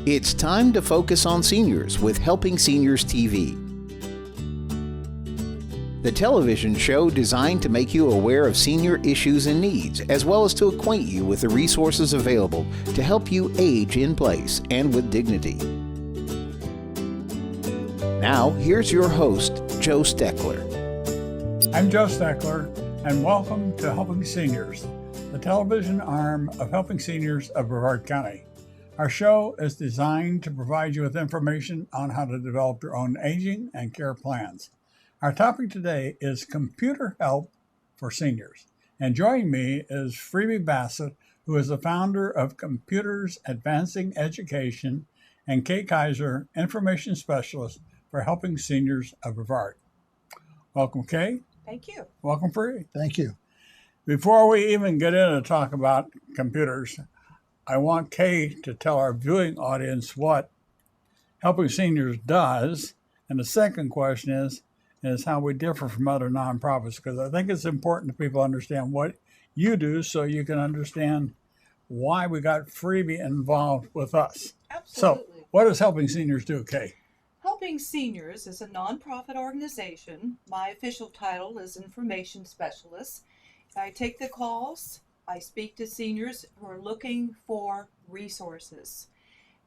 It's time to focus on seniors with Helping Seniors TV. The television show designed to make you aware of senior issues and needs, as well as to acquaint you with the resources available to help you age in place and with dignity. Now, here's your host, Joe Steckler. I'm Joe Steckler, and welcome to Helping Seniors, the television arm of Helping Seniors of Brevard County. Our show is designed to provide you with information on how to develop your own aging and care plans. Our topic today is computer help for seniors. And joining me is Freebie Bassett, who is the founder of Computers Advancing Education, and Kay Keyser, Information Specialist for Helping Seniors of Brevard. Welcome, Kay. Thank you. Welcome, Free. Thank you. Before we even get into talk about computers, I want Kay to tell our viewing audience what Helping Seniors does. And the second question is how we differ from other nonprofits, because I think it's important that people understand what you do so you can understand why we got Freebie involved with us. Absolutely. So what does Helping Seniors do, Kay? Helping Seniors is a nonprofit organization. My official title is Information Specialist. I take the calls. I speak to seniors who are looking for resources.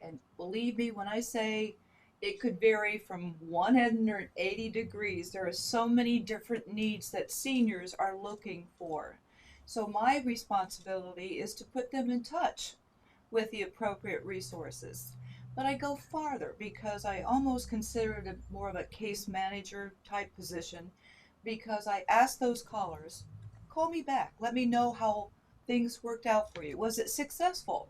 And believe me when I say it could vary from 180 degrees. There are so many different needs that seniors are looking for. So my responsibility is to put them in touch with the appropriate resources. But I go farther because I almost consider it more of a case manager type position, because I ask those callers, call me back. Let me know how things worked out for you. Was it successful?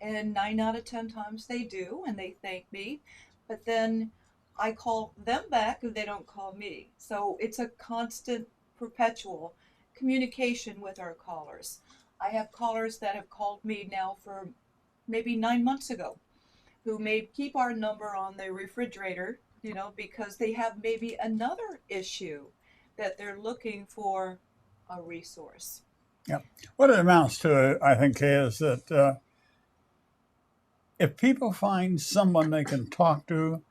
And 9 out of 10 times they do, and they thank me. But then I call them back and they don't call me. So it's a constant, perpetual communication with our callers. I have callers that have called me now for maybe 9 months ago, who may keep our number on their refrigerator, because they have maybe another issue that they're looking for a resource. Yeah. What it amounts to, I think, is that if people find someone they can talk to,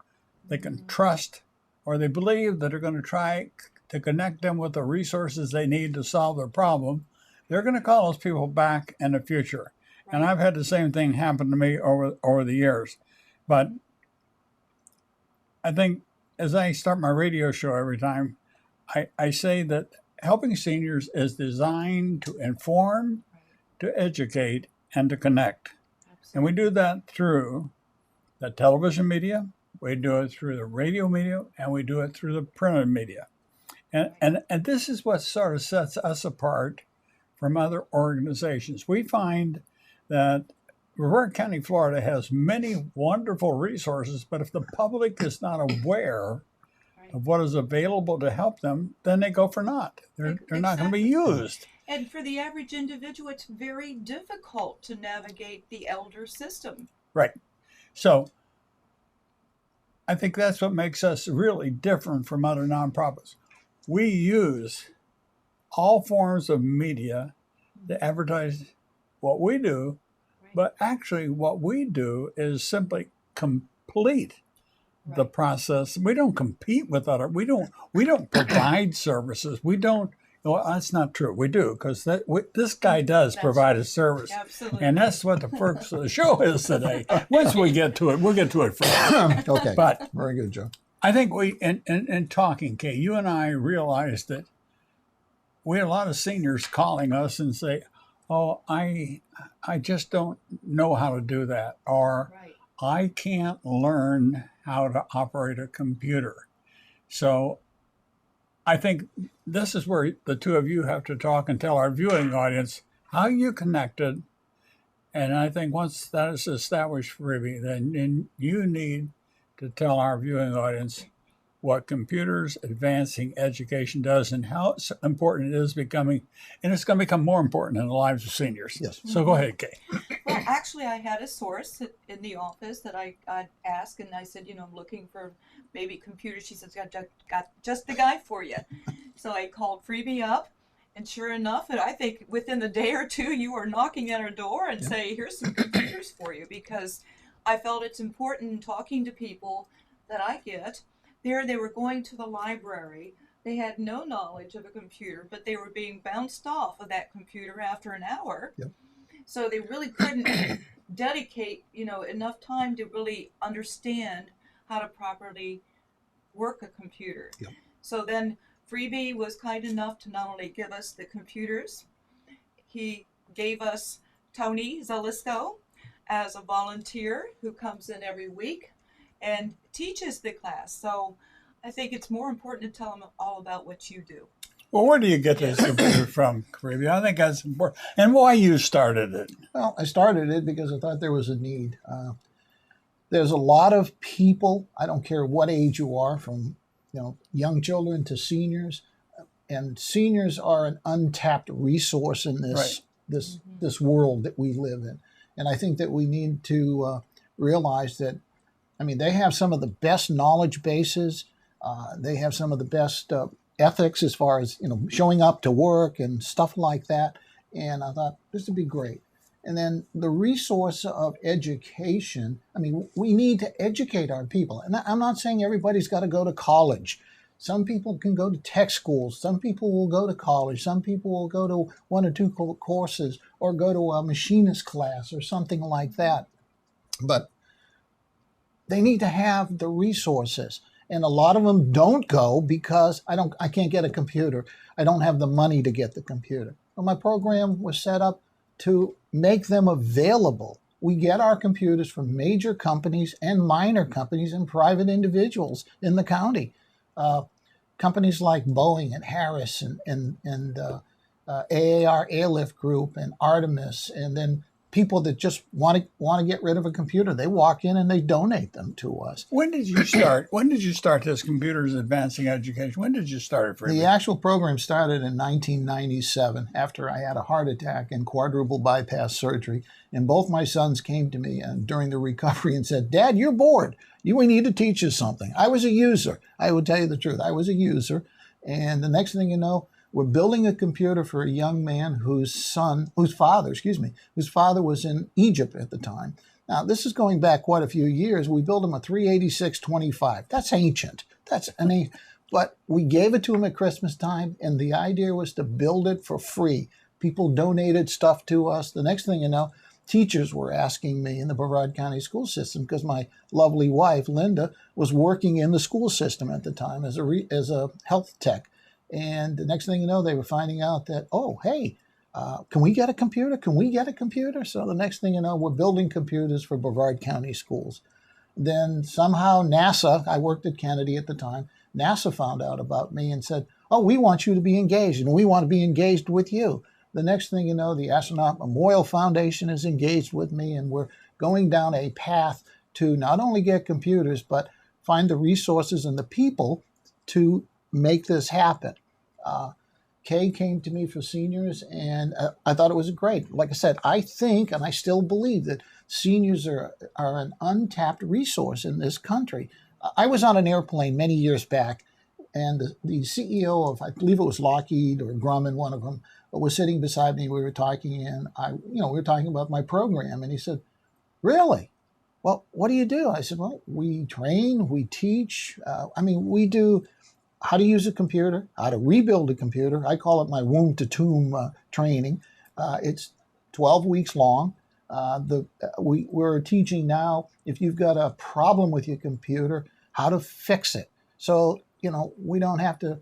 they can trust, or they believe that they're going to try to connect them with the resources they need to solve their problem, they're going to call those people back in the future. Right. And I've had the same thing happen to me over the years. But I think as I start my radio show every time, I say that Helping Seniors is designed to inform, to educate, and to connect. Absolutely. And we do that through the television media, we do it through the radio media, and we do it through the printed media. And this is what sort of sets us apart from other organizations. We find that Brevard County, Florida has many wonderful resources, but if the public is not aware of what is available to help them, then they go for naught. They're not going to be used. And for the average individual, it's very difficult to navigate the elder system. Right. So I think that's what makes us really different from other nonprofits. We use all forms of media to advertise what we do, but actually what we do is simply complete the process. We don't compete with other. We don't provide services. We don't. Well, that's not true. We do, because this guy does provide a service. Absolutely. And that's what the purpose of the show is today. Once we get to it, we'll get to it first. Okay. But very good, Joe. I think in talking, Kay, you and I realized that we had a lot of seniors calling us and say, "Oh, I just don't know how to do that," or "I can't learn how to operate a computer." So I think this is where the two of you have to talk and tell our viewing audience how you connected. And I think once that is established, Freebie, then you need to tell our viewing audience what Computers Advancing Education does and how important it is becoming, and it's going to become more important in the lives of seniors. Yes. So go ahead, Kay. Well, actually, I had a source in the office that I asked, and I said, I'm looking for maybe computers. She says, got just the guy for you. So I called Freebie up, and sure enough, and I think within a day or two, you were knocking at her door and say, here's some computers for you, because I felt it's important in talking to people that I get. There they were going to the library. They had no knowledge of a computer, but they were being bounced off of that computer after an hour. Yep. So they really couldn't dedicate, enough time to really understand how to properly work a computer. Yep. So then Freebie was kind enough to not only give us the computers, he gave us Tony Zalisco as a volunteer who comes in every week and teaches the class. So I think it's more important to tell them all about what you do. Well, where do you get this computer from, Freebie? I think that's important. And why you started it? Well, I started it because I thought there was a need. There's a lot of people, I don't care what age you are, from young children to seniors, and seniors are an untapped resource in this world that we live in. And I think that we need to realize that, they have some of the best knowledge bases. They have some of the best ethics as far as, showing up to work and stuff like that. And I thought this would be great. And then the resource of education, we need to educate our people. And I'm not saying everybody's got to go to college. Some people can go to tech schools. Some people will go to college. Some people will go to 1 or 2 courses or go to a machinist class or something like that. But they need to have the resources. And a lot of them don't go because I can't get a computer. I don't have the money to get the computer. Well, my program was set up to make them available. We get our computers from major companies and minor companies and private individuals in the county. Companies like Boeing and Harris and AAR Airlift Group and Artemis, and then people that just want to get rid of a computer, they walk in and they donate them to us. When did you start? When did you start this Computers Advancing Education? When did you start it, Freebie? The actual program started in 1997 after I had a heart attack and quadruple bypass surgery. And both my sons came to me during the recovery and said, "Dad, you're bored. We need to teach you something." I was a user. I would tell you the truth. I was a user. And the next thing you know, we're building a computer for a young man whose father was in Egypt at the time. Now, this is going back quite a few years. We built him a 386-25. That's ancient. But we gave it to him at Christmas time, and the idea was to build it for free. People donated stuff to us. The next thing you know, teachers were asking me in the Brevard County school system, because my lovely wife, Linda, was working in the school system at the time as a health tech. And the next thing you know, they were finding out that, can we get a computer? Can we get a computer? So the next thing you know, we're building computers for Brevard County schools. Then somehow NASA, I worked at Kennedy at the time, NASA found out about me and said, we want you to be engaged, and we want to be engaged with you. The next thing you know, the Astronaut Memorial Foundation is engaged with me, and we're going down a path to not only get computers, but find the resources and the people to make this happen. Kay came to me for seniors, and I thought it was great. Like I said, I think, and I still believe, that seniors are an untapped resource in this country. I was on an airplane many years back, and the CEO of, I believe it was Lockheed or Grumman, one of them, was sitting beside me. We were talking, and we were talking about my program, and he said, "Really? Well, what do you do?" I said, "Well, we train, we teach. We do how to use a computer, how to rebuild a computer. I call it my womb to tomb training. It's 12 weeks long. We're teaching now, if you've got a problem with your computer, how to fix it. So, you don't have to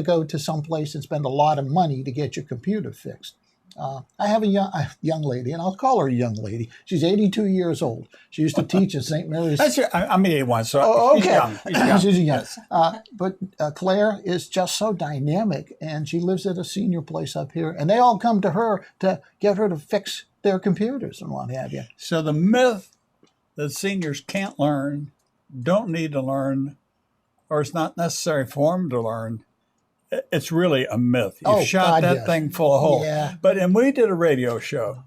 go to some place and spend a lot of money to get your computer fixed. I have a young lady, and I'll call her a young lady. She's 82 years old. She used to teach at St. Mary's. I'm 81, so okay. She's young. She's young. But Claire is just so dynamic, and she lives at a senior place up here, and they all come to her to get her to fix their computers and what have you. So the myth that seniors can't learn, don't need to learn, or it's not necessary for them to learn, it's really a myth. You shot that thing full of holes. Yeah. But and we did a radio show.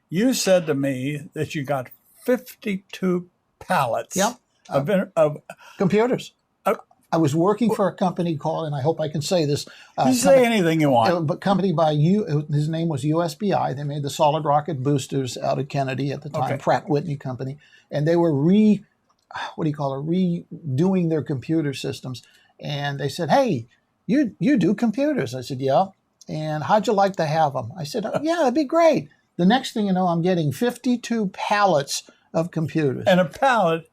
You said to me that you got 52 pallets of computers. I was working for a company called, and I hope I can say this. You say anything you want. But company his name was USBI. They made the solid rocket boosters out of Kennedy at the time, Pratt Whitney Company. And they were redoing their computer systems. And they said, hey, you do computers. I said, yeah. And how'd you like to have them? I said, oh, yeah, that'd be great. The next thing you know, I'm getting 52 pallets of computers. And a pallet.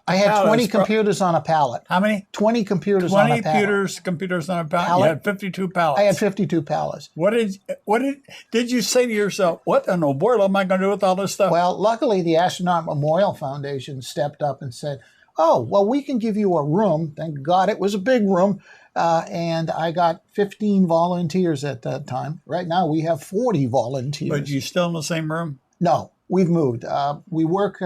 I had 20 computers on a pallet. How many? 20 computers on a pallet. 20 computers on a pallet? You had 52 pallets. I had 52 pallets. What did you say to yourself, what in the world am I going to do with all this stuff? Well, luckily the Astronaut Memorial Foundation stepped up and said, oh, well, we can give you a room. Thank God it was a big room. And I got 15 volunteers at that time. Right now we have 40 volunteers. But you still in the same room? No, we've moved. We work...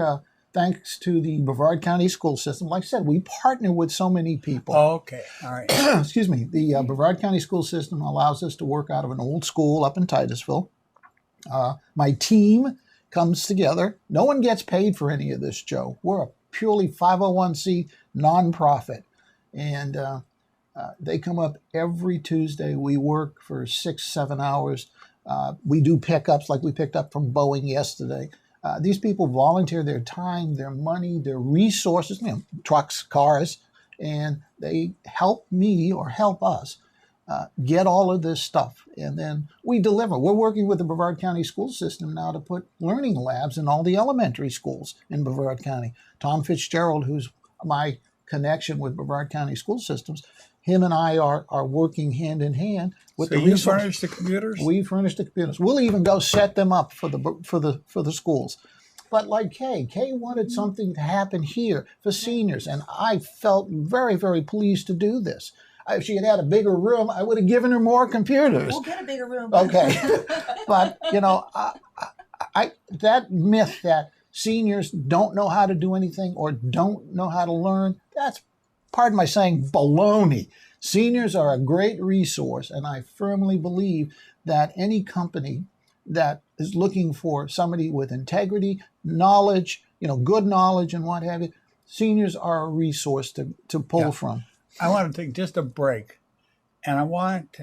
thanks to the Brevard County school system. Like I said, we partner with so many people. Oh, okay. All right. Excuse me. The Brevard County school system allows us to work out of an old school up in Titusville. My team comes together. No one gets paid for any of this, Joe. We're a purely 501c nonprofit. And they come up every Tuesday. We work for 6-7 hours. We do pickups like we picked up from Boeing yesterday. These people volunteer their time, their money, their resources, trucks, cars, and they help me or help us get all of this stuff. And then we deliver. We're working with the Brevard County school system now to put learning labs in all the elementary schools in Brevard County. Tom Fitzgerald, who's my connection with Brevard County school systems, him and I are working hand in hand with the resources. So you furnish the computers? We furnish the computers. We'll even go set them up for the schools. But like Kay wanted something to happen here for seniors, and I felt very, very pleased to do this. If she had had a bigger room, I would have given her more computers. We'll get a bigger room. Okay, but that myth that seniors don't know how to do anything or don't know how to learn, that's, pardon my saying, baloney. Seniors are a great resource, and I firmly believe that any company that is looking for somebody with integrity, knowledge, good knowledge and what have you, seniors are a resource to pull from. I want to take just a break, and I want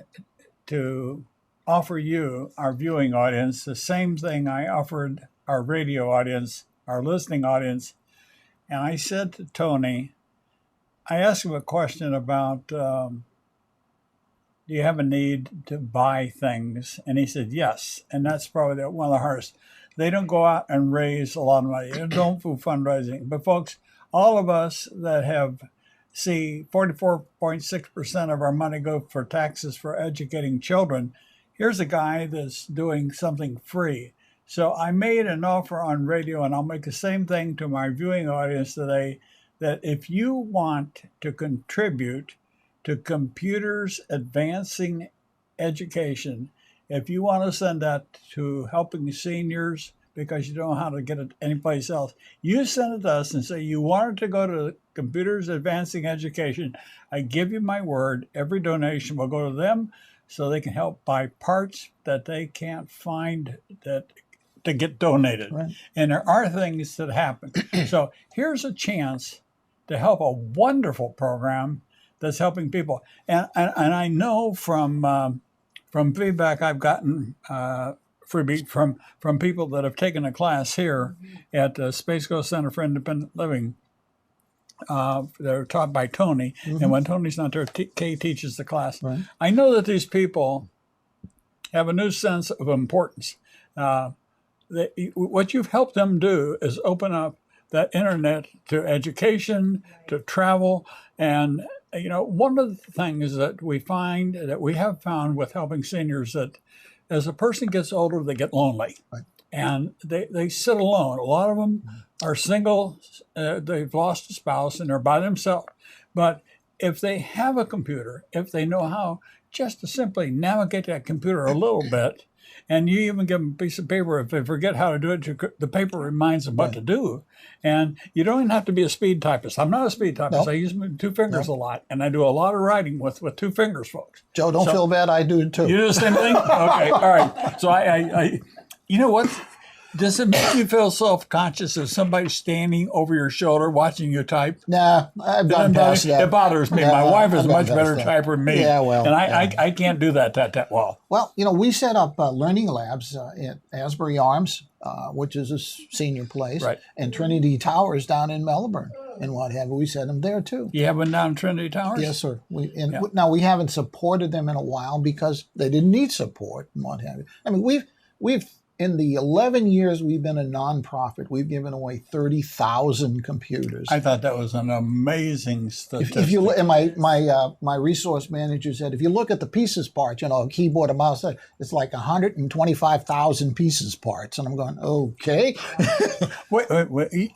to offer you, our viewing audience, the same thing I offered our radio audience, our listening audience. And I said to Tony, I asked him a question about, do you have a need to buy things? And he said, yes. And that's probably one of the hardest. They don't go out and raise a lot of money. They don't do fundraising. But folks, all of us that see 44.6% of our money go for taxes for educating children, here's a guy that's doing something free. So I made an offer on radio, and I'll make the same thing to my viewing audience today, that if you want to contribute to Computers Advancing Education, if you want to send that to helping seniors because you don't know how to get it anyplace else, you send it to us and say you wanted to go to Computers Advancing Education. I give you my word, every donation will go to them so they can help buy parts that they can't find to get donated. Right. And there are things that happen. So here's a chance to help a wonderful program that's helping people. And I know from feedback I've gotten, Freebie, from people that have taken a class here at the Space Coast Center for Independent Living. They're taught by Tony, and when Tony's not there, Kay teaches the class. Right. I know that these people have a new sense of importance. What you've helped them do is open up that internet to education, to travel, and one of the things that we have found with helping seniors, that as a person gets older, they get lonely. Right. And they sit alone. A lot of them are single, they've lost a spouse, and they're by themselves. But if they have a computer, if they know how just to simply navigate that computer a little bit, and you even give them a piece of paper, if they forget how to do it, the paper reminds them what to do. And you don't even have to be a speed typist. I'm not a speed typist. Nope. I use my two fingers a lot, and I do a lot of writing with two fingers, folks. Joe, don't feel bad. I do it too. You do the same thing? Okay, all right. So I you know what? Does it make you feel self-conscious if somebody's standing over your shoulder watching you type? Nah, I've gone past that. It bothers me. Yeah, My wife is I've a gone much past better that. typer than me. Yeah, well, and yeah. I can't do that well. Well, we set up learning labs at Asbury Arms, which is a senior place, Right. and Trinity Towers down in Melbourne and what have you. We set them there too. You have one down in Trinity Towers? Yes, sir. Now we haven't supported them in a while because they didn't need support and what have you. I mean, we've in the 11 years we've been a nonprofit, we've given away 30,000 computers. I thought that was an amazing statistic. If you look, and my resource manager said, if you look at the pieces parts, a keyboard, a mouse, it's like 125,000 pieces parts, and I'm going, okay. Wait.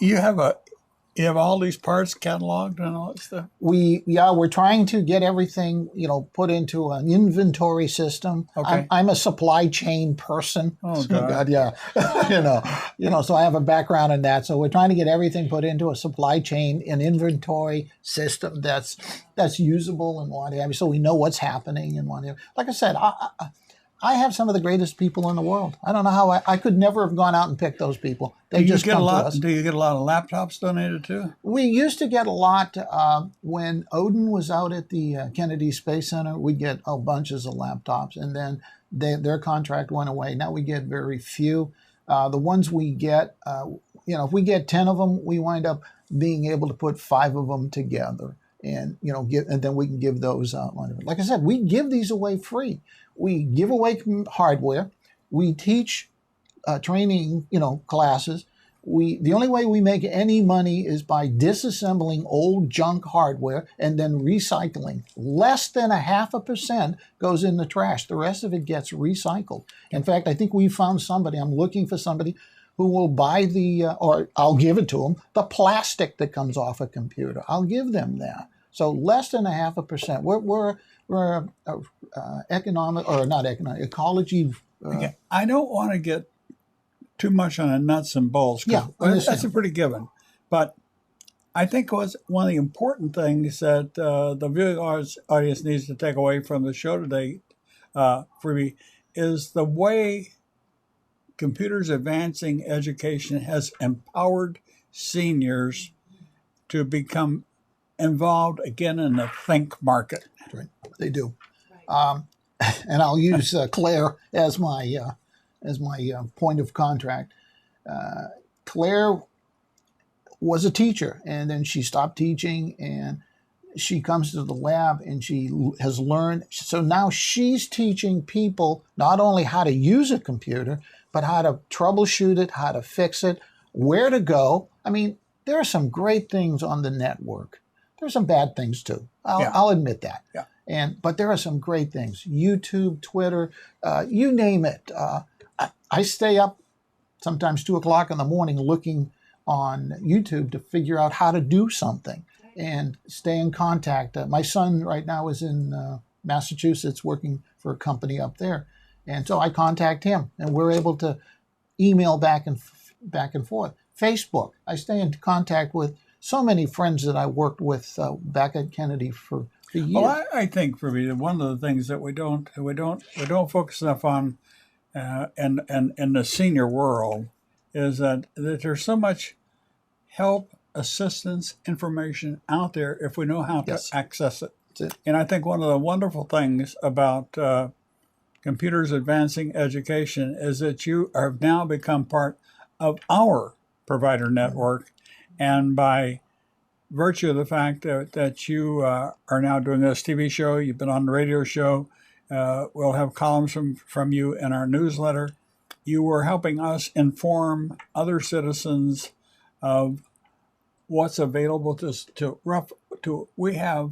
You have all these parts cataloged and all that stuff? We're trying to get everything, put into an inventory system. Okay. I'm a supply chain person. Oh, God. Yeah. So I have a background in that. So we're trying to get everything put into a supply chain, an inventory system that's usable and what have you. So we know what's happening and what have you. Like I said, I have some of the greatest people in the world. I don't know how I could never have gone out and picked those people. They just come to us. Do you get a lot of laptops donated too? We used to get a lot when Odin was out at the Kennedy Space Center. We'd get bunches of laptops, and then their contract went away. Now we get very few. The ones we get, if we get 10 of them, we wind up being able to put 5 of them together, and and then we can give those out. Like I said, we give these away free. We give away hardware. We teach training, classes. The only way we make any money is by disassembling old junk hardware and then recycling. Less than 0.5% goes in the trash. The rest of it gets recycled. In fact, I think we found somebody. I'm looking for somebody who will buy or I'll give it to them, the plastic that comes off a computer. I'll give them that. So less than 0.5%. We're economic, or not economic, ecology. I don't want to get too much on the nuts and bolts. Yeah, that's a pretty given. But I think one of the important things that the viewing audience needs to take away from the show today, Freebie, is the way Computers Advancing Education has empowered seniors to become involved again in the think market. Right. They do. And I'll use Claire as my point of contact. Claire was a teacher, and then she stopped teaching, and she comes to the lab, and she has learned. So now she's teaching people not only how to use a computer, but how to troubleshoot it, how to fix it, where to go. I mean, there are some great things on the network. There's some bad things too. I'll admit that. Yeah. But there are some great things. YouTube, Twitter, you name it. I stay up sometimes 2 o'clock in the morning looking on YouTube to figure out how to do something and stay in contact. My son right now is in Massachusetts working for a company up there. And so I contact him, and we're able to email back and forth. Facebook, I stay in contact with so many friends that I worked with back at Kennedy for years. Well, I think for me, one of the things that we don't focus enough on in the senior world is that there's so much help, assistance, information out there if we know how to access it. That's it. And I think one of the wonderful things about Computers Advancing Education is that you have now become part of our provider network. And by virtue of the fact that you are now doing this TV show, you've been on the radio show, we'll have columns from you in our newsletter. You were helping us inform other citizens of what's available to we have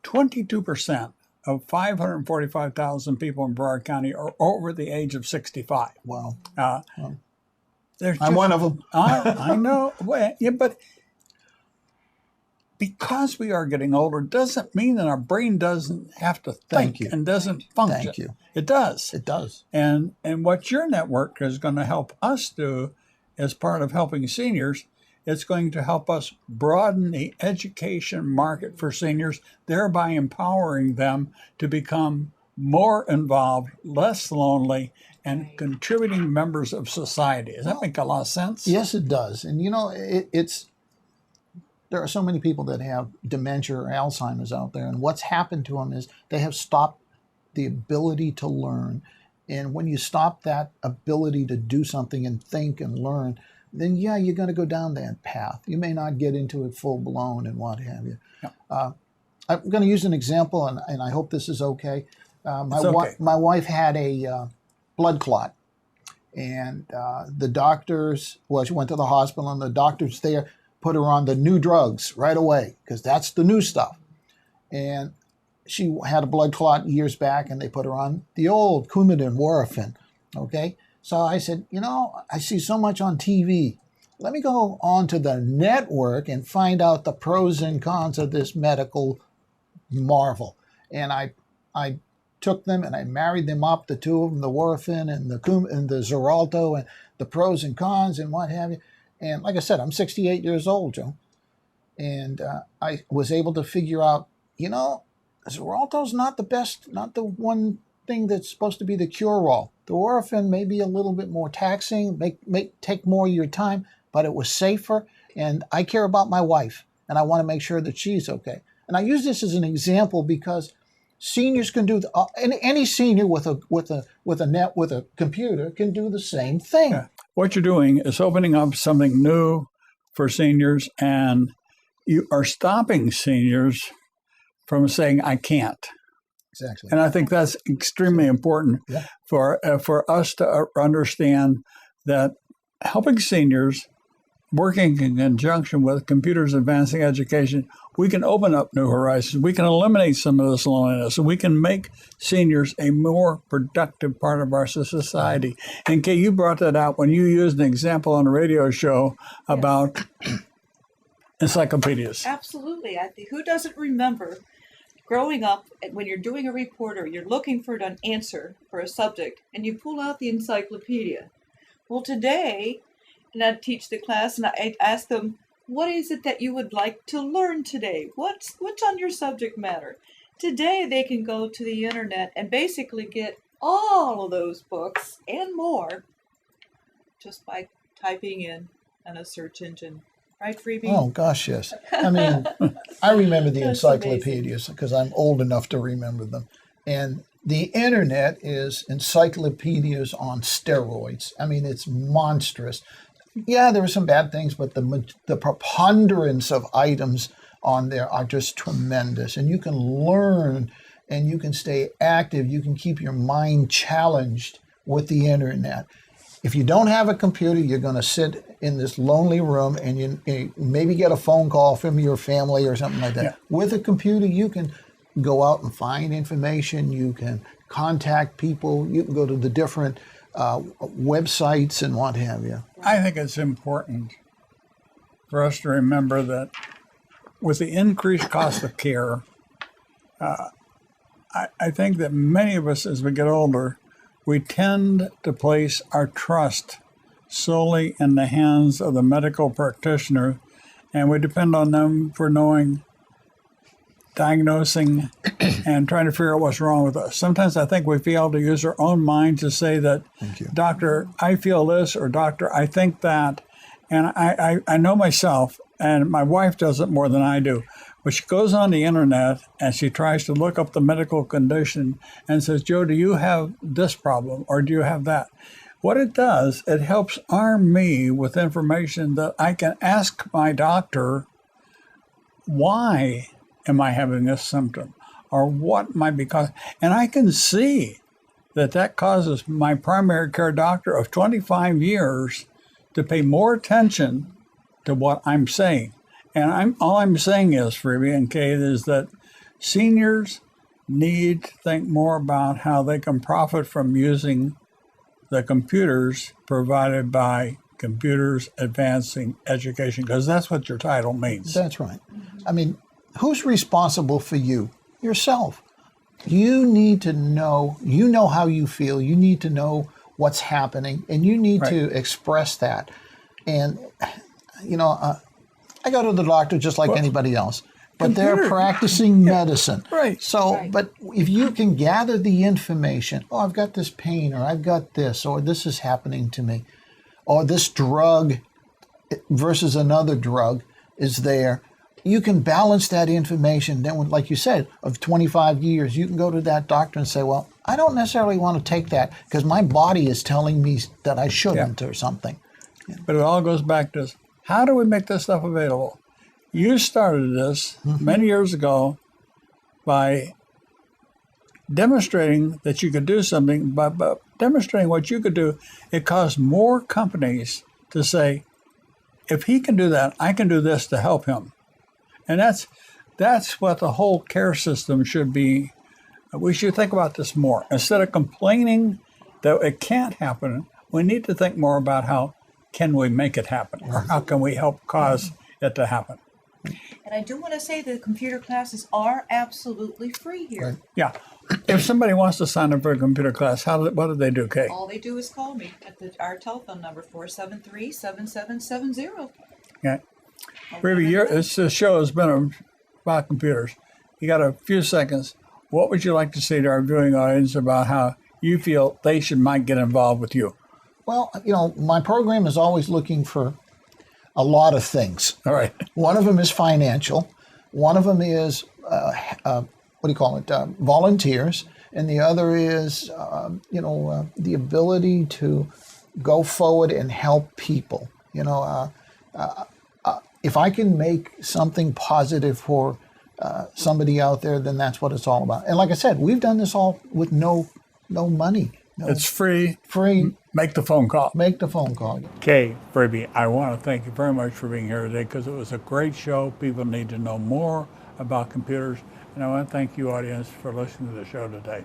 22% of 545,000 people in Brevard County are over the age of 65. Wow. I'm one of them. I know. Well, yeah, but because we are getting older doesn't mean that our brain doesn't have to think and doesn't function. Thank you. It does. It does. And what your network is going to help us do as part of helping seniors, it's going to help us broaden the education market for seniors, thereby empowering them to become more involved, less lonely, and contributing members of society. Does that make a lot of sense? Yes, it does. And there are so many people that have dementia or Alzheimer's out there, and what's happened to them is they have stopped the ability to learn. And when you stop that ability to do something and think and learn, then yeah, you're going to go down that path. You may not get into it full blown and what have you. Yeah. I'm going to use an example, and I hope this is okay. My wife had a blood clot, and the doctors, she went to the hospital, and the doctors there put her on the new drugs right away, because that's the new stuff. And she had a blood clot years back, and they put her on the old Coumadin, Warfarin, okay? So I said, I see so much on TV. Let me go onto the network and find out the pros and cons of this medical marvel. And I took them and I married them up, the two of them, the Warfarin and the Xarelto, and the pros and cons and what have you. And like I said, I'm 68 years old, Joe. And I was able to figure out, Xarelto's not the best, not the one thing that's supposed to be the cure-all. The Warfarin may be a little bit more taxing, may take more of your time, but it was safer. And I care about my wife, and I want to make sure that she's okay. And I use this as an example because seniors can do any senior with a computer can do the same thing. Yeah. What you're doing is opening up something new for seniors, and you are stopping seniors from saying, I can't. Exactly. And I think that's extremely important for us to understand that helping seniors, working in conjunction with Computers Advancing Education, we can open up new horizons. We can eliminate some of this loneliness, and we can make seniors a more productive part of our society. And Kay, you brought that out when you used an example on a radio show about encyclopedias. Absolutely. Who doesn't remember growing up, when you're doing a report or you're looking for an answer for a subject, and you pull out the encyclopedia? Well, today, and I teach the class, and I ask them, what is it that you would like to learn today? What's on your subject matter? Today, they can go to the internet and basically get all of those books and more just by typing in a search engine. Right, Freebie? Oh, gosh, yes. I mean, I remember the encyclopedias because I'm old enough to remember them. And the internet is encyclopedias on steroids. I mean, it's monstrous. Yeah, there are some bad things, but the preponderance of items on there are just tremendous. And you can learn and you can stay active. You can keep your mind challenged with the internet. If you don't have a computer, you're going to sit in this lonely room and you maybe get a phone call from your family or something like that. Yeah. With a computer, you can go out and find information. You can contact people. You can go to the different websites and what have you. I think it's important for us to remember that with the increased cost of care, I think that many of us, as we get older, we tend to place our trust solely in the hands of the medical practitioner, and we depend on them for knowing, diagnosing, and trying to figure out what's wrong with us. Sometimes I think we fail to use our own mind to say that, doctor, I feel this, or doctor, I think that. And I know myself, and my wife does it more than I do. But she goes on the internet and she tries to look up the medical condition and says, Joe, do you have this problem or do you have that? What it does, it helps arm me with information that I can ask my doctor, why am I having this symptom? Or what might be causing? And I can see that causes my primary care doctor of 25 years to pay more attention to what I'm saying. And all I'm saying is, Freebie and Kay, is that seniors need to think more about how they can profit from using the computers provided by Computers Advancing Education, because that's what your title means. That's right. I mean, who's responsible for you? Yourself. You need to know, how you feel. You need to know what's happening, and you need to express that. And, I go to the doctor just like anybody else. but they're practicing medicine. Right. So, Right. but if you can gather the information, oh, I've got this pain, or I've got this, or this is happening to me, or this drug versus another drug is there. You can balance that information. Then, when, like you said, of 25 years, you can go to that doctor and say, well, I don't necessarily want to take that because my body is telling me that I shouldn't or something. But it all goes back to this. How do we make this stuff available? You started this many years ago by demonstrating that you could do something. By demonstrating what you could do, it caused more companies to say, if he can do that, I can do this to help him. And that's what the whole care system should be. We should think about this more. Instead of complaining that it can't happen, we need to think more about how can we make it happen, or how can we help cause it to happen. And I do want to say the computer classes are absolutely free here. Right. Yeah. If somebody wants to sign up for a computer class, what do they do, Kay? All they do is call me at our telephone number, 473-7770. Yeah. Freebie, this show has been about computers. You got a few seconds. What would you like to say to our viewing audience about how you feel they might get involved with you? Well, my program is always looking for a lot of things. All right. One of them is financial. One of them is, volunteers. And the other is, the ability to go forward and help people. If I can make something positive for somebody out there, then that's what it's all about. And like I said, we've done this all with no money. It's free. Free. Make the phone call. Make the phone call. Kay, Freebie, I want to thank you very much for being here today because it was a great show. People need to know more about computers. And I want to thank you, audience, for listening to the show today.